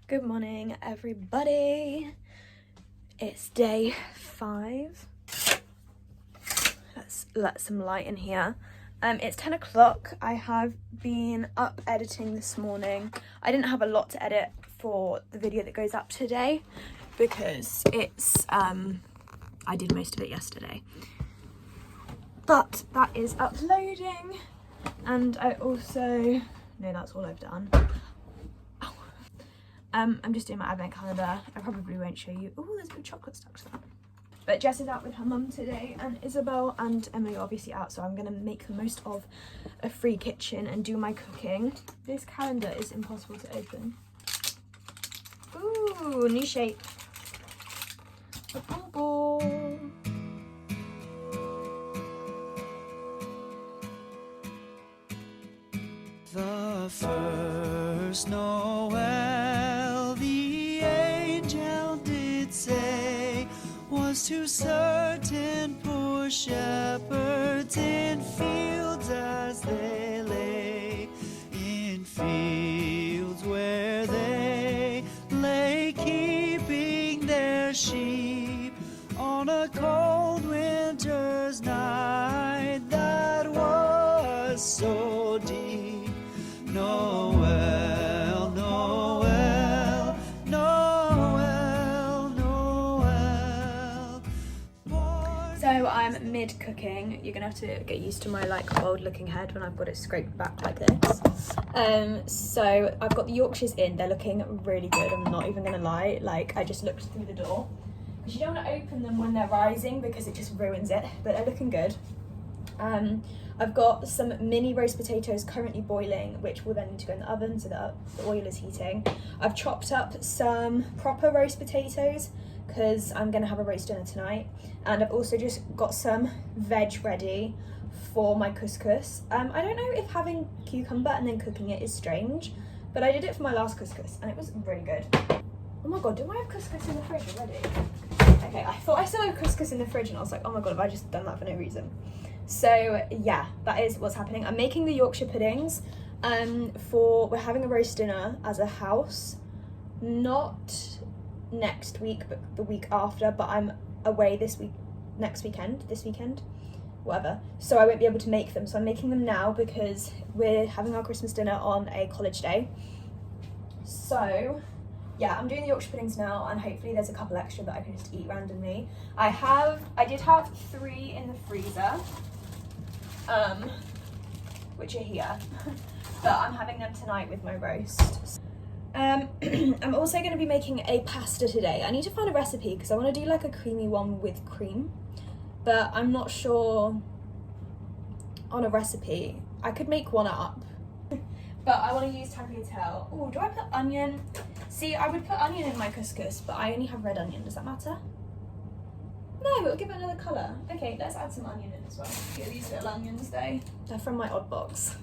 Good morning, everybody. It's day 5. Let's let some light in here. It's 10 o'clock. I have been up editing this morning. I didn't have a lot to edit for the video that goes up today because it's I did most of it yesterday. But that is uploading, and I also that's all I've done. I'm just doing my advent calendar. I probably won't show you. Oh, there's a bit of chocolate stuck to that. But Jess is out with her mum today, and Isabel and Emily are obviously out, so I'm going to make the most of a free kitchen and do my cooking. This calendar is impossible to open. Ooh, new shape. A bubble. The first Noel, the angel did say, was to certain poor shepherds in fields as they lay, in fields where they lay keeping their sheep on a cold winter's night that was so deep. Noel, Noel, Noel, Noel. So I'm mid cooking. You're gonna have to get used to my like old looking head when I've got it scraped back like this. So I've got the Yorkshires in. They're looking really good. I'm not even gonna lie. Like, I just looked through the door because you don't want to open them when they're rising because it just ruins it. But they're looking good. I've got some mini roast potatoes currently boiling, which will then need to go in the oven so that the oil is heating. I've chopped up some proper roast potatoes because I'm going to have a roast dinner tonight. And I've also just got some veg ready for my couscous. I don't know if having cucumber and then cooking it is strange, but I did it for my last couscous and it was really good. Oh my god, do I have couscous in the fridge already? Okay, I thought I still had couscous in the fridge and I was like, oh my god, have I just done that for no reason? So yeah, that is what's happening. I'm making the Yorkshire puddings we're having a roast dinner as a house, not next week but the week after, but I'm away this weekend, whatever, so I won't be able to make them, so I'm making them now because we're having our Christmas dinner on a college day. So yeah, I'm doing the Yorkshire puddings now, and hopefully there's a couple extra that I can just eat randomly. I did have 3 in the freezer, which are here, but I'm having them tonight with my roast. I'm also going to be making a pasta today. I need to find a recipe because I want to do like a creamy one with cream, but I'm not sure on a recipe. I could make one up, but I want to use tagliatelle. Oh, do I put onion? See, I would put onion in my couscous, but I only have red onion. Does that matter? No, it'll give it another colour. Okay, let's add some onion in as well. Get these little onions though. They're from my odd box.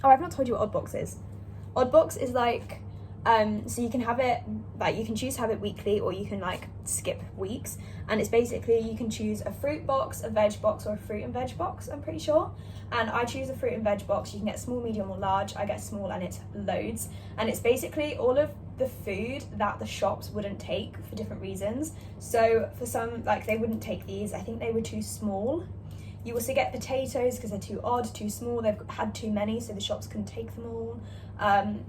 Oh, I've not told you what odd box is. Odd box is like, so you can have it, like you can choose to have it weekly or you can like skip weeks. And it's basically, you can choose a fruit box, a veg box, or a fruit and veg box, I'm pretty sure. And I choose a fruit and veg box. You can get small, medium or large. I get small and it's loads. And it's basically all of the food that the shops wouldn't take for different reasons. So for some, like they wouldn't take these. I think they were too small. You also get potatoes because they're too odd, too small. They've had too many, so the shops couldn't take them all.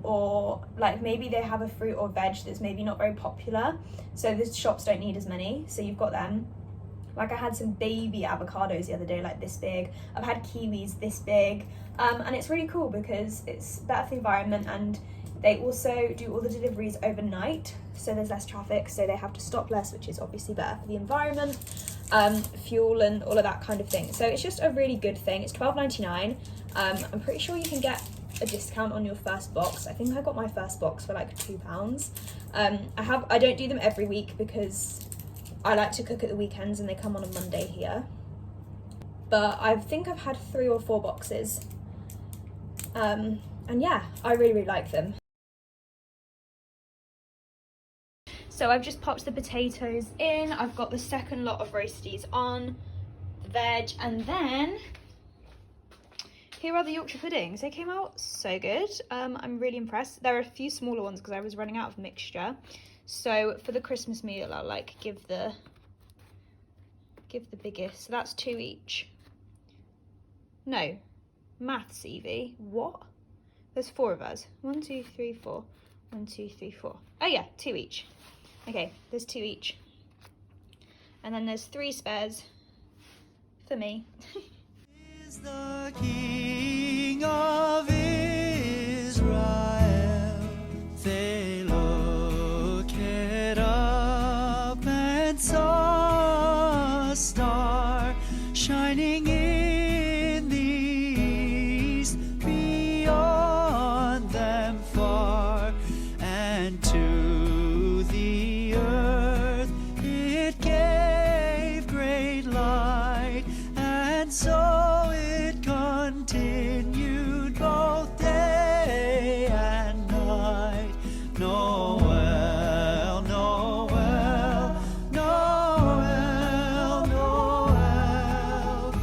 Or like maybe they have a fruit or veg that's maybe not very popular, so the shops don't need as many. So you've got them. Like I had some baby avocados the other day, like this big. I've had kiwis this big, and it's really cool because it's better for the environment, and they also do all the deliveries overnight, so there's less traffic, so they have to stop less, which is obviously better for the environment, fuel and all of that kind of thing. So it's just a really good thing. It's $12.99. I'm pretty sure you can get a discount on your first box. I think I got my first box for like £2. I don't do them every week because I like to cook at the weekends and they come on a Monday here, but I think I've had 3 or 4 boxes, and yeah, I really like them. So I've just popped the potatoes in. I've got the second lot of roasties on, the veg, and then here are the Yorkshire puddings. They came out so good. I'm really impressed. There are a few smaller ones because I was running out of mixture. So for the Christmas meal, I'll like give the biggest. So that's 2 each. No, maths, Evie. What? There's 4 of us. 1, 2, 3, 4. 1, 2, 3, 4. Oh yeah, 2 each. Okay, there's 2 each. And then there's 3 spares for me. Is the King of Israel. They looked up and saw a star shining in the east, beyond them far, and to the earth it gave great light, and so it continued both day and night. Noel, Noel, Noel, Noel.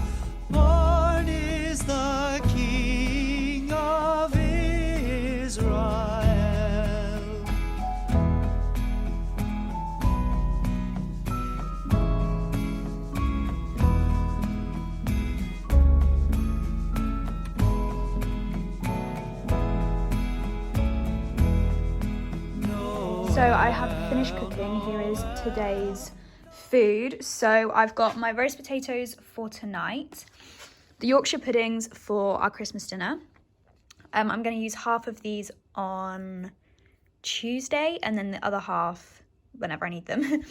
Born is the King of Israel. So I have finished cooking. Here is today's food. So I've got my roast potatoes for tonight, the Yorkshire puddings for our Christmas dinner. I'm going to use half of these on Tuesday and then the other half whenever I need them.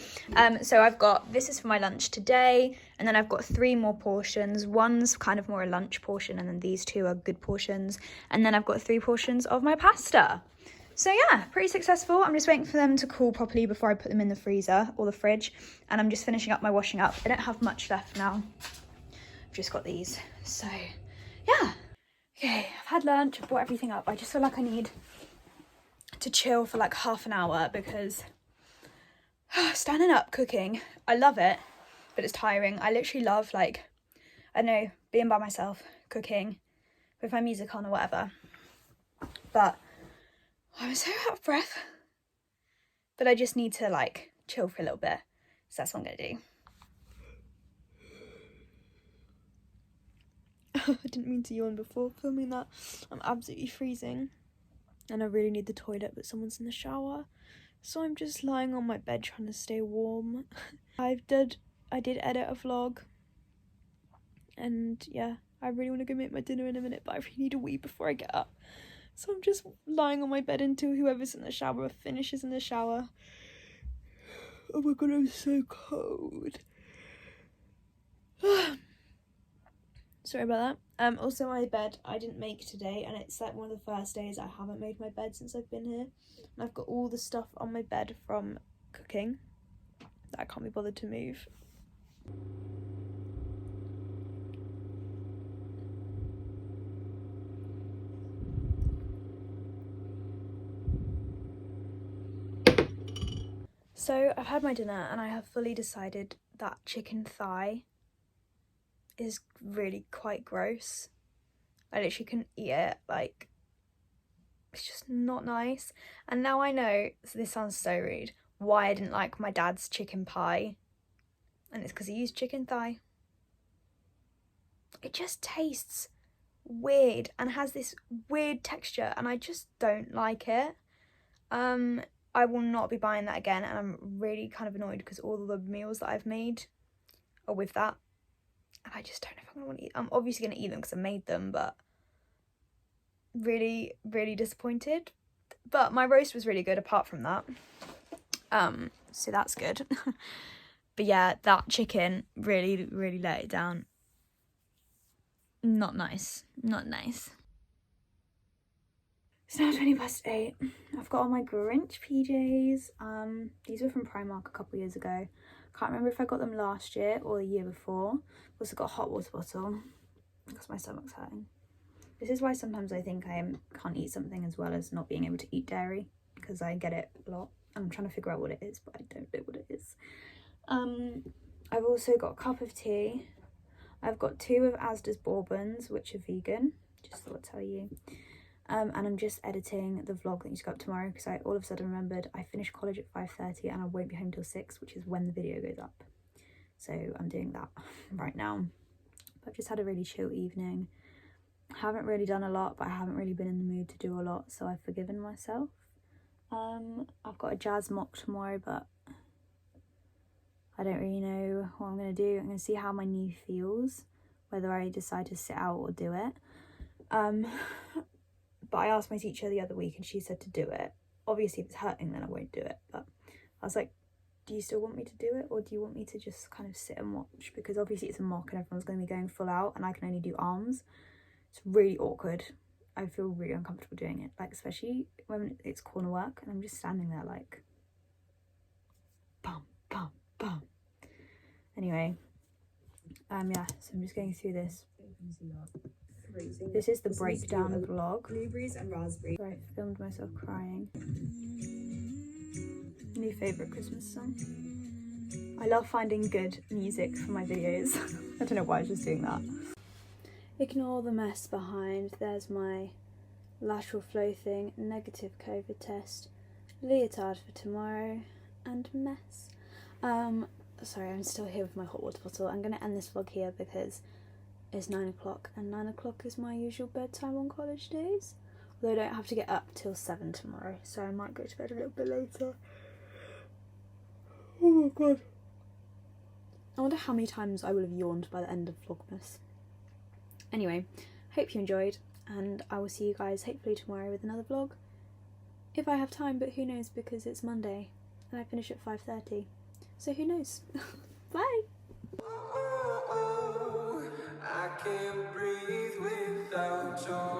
So I've got, this is for my lunch today, and then I've got 3 more portions. One's kind of more a lunch portion, and then these 2 are good portions. And then I've got 3 portions of my pasta. So yeah, pretty successful. I'm just waiting for them to cool properly before I put them in the freezer or the fridge. And I'm just finishing up my washing up. I don't have much left now. I've just got these. So yeah. Okay, I've had lunch, I've brought everything up. I just feel like I need to chill for like half an hour because standing up cooking, I love it, but it's tiring. I literally love, like, I don't know, being by myself, cooking with my music on or whatever. But I'm so out of breath. But I just need to like chill for a little bit. So that's what I'm gonna do. I didn't mean to yawn before filming that. I'm absolutely freezing. And I really need the toilet, but someone's in the shower. So I'm just lying on my bed trying to stay warm. I did edit a vlog. And yeah, I really want to go make my dinner in a minute, but I really need a wee before I get up. So I'm just lying on my bed until whoever's in the shower finishes in the shower. Oh my god, I'm so cold. Sorry about that. Also my bed I didn't make today, and it's like one of the first days I haven't made my bed since I've been here. And I've got all the stuff on my bed from cooking that I can't be bothered to move. So I've had my dinner and I have fully decided that chicken thigh is really quite gross. I literally couldn't eat it, like, it's just not nice. And now I know, so this sounds so rude, why I didn't like my dad's chicken pie. And it's because he used chicken thigh. It just tastes weird and has this weird texture and I just don't like it. I will not be buying that again, and I'm really kind of annoyed because all the meals that I've made are with that. And I just don't know if I'm going to want to eat. I'm obviously going to eat them because I made them, but really, really disappointed. But my roast was really good apart from that. So that's good. But yeah, that chicken really, really let it down. Not nice. Not nice. It's now 8:20. I've got on my Grinch PJs. These were from Primark a couple years ago. Can't remember if I got them last year or the year before. Also got a hot water bottle because my stomach's hurting. This is why sometimes I think I can't eat something as well as not being able to eat dairy, because I get it a lot. I'm trying to figure out what it is, but I don't know what it is. I've also got a cup of tea. I've got 2 of Asda's bourbons, which are vegan. just thought I'd tell you. And I'm just editing the vlog that needs to go up tomorrow because I all of a sudden remembered I finish college at 5:30 and I won't be home till 6, which is when the video goes up. So I'm doing that right now. But I've just had a really chill evening. I haven't really done a lot, but I haven't really been in the mood to do a lot, so I've forgiven myself. I've got a jazz mock tomorrow, but I don't really know what I'm going to do. I'm going to see how my knee feels, whether I decide to sit out or do it. But I asked my teacher the other week and she said to do it. Obviously if it's hurting then I won't do it, but I was like, do you still want me to do it, or do you want me to just kind of sit and watch? Because obviously it's a mock and everyone's going to be going full out and I can only do arms. It's really awkward. I feel really uncomfortable doing it, like especially when it's corner work and I'm just standing there like bum bum bum. Anyway, yeah, so I'm just going through this. This is the breakdown vlog. Blueberries and raspberries. Where I filmed myself crying. New favourite Christmas song. I love finding good music for my videos. I don't know why I was just doing that. Ignore the mess behind. There's my lateral flow thing, negative COVID test, leotard for tomorrow, and mess. Sorry, I'm still here with my hot water bottle. I'm going to end this vlog here because it's 9 o'clock and 9 o'clock is my usual bedtime on college days. Although I don't have to get up till 7 tomorrow, so I might go to bed a little bit later. Oh my god. I wonder how many times I will have yawned by the end of Vlogmas. Anyway, hope you enjoyed, and I will see you guys hopefully tomorrow with another vlog. If I have time, but who knows, because it's Monday and I finish at 5:30. So who knows? Bye! I can't breathe without your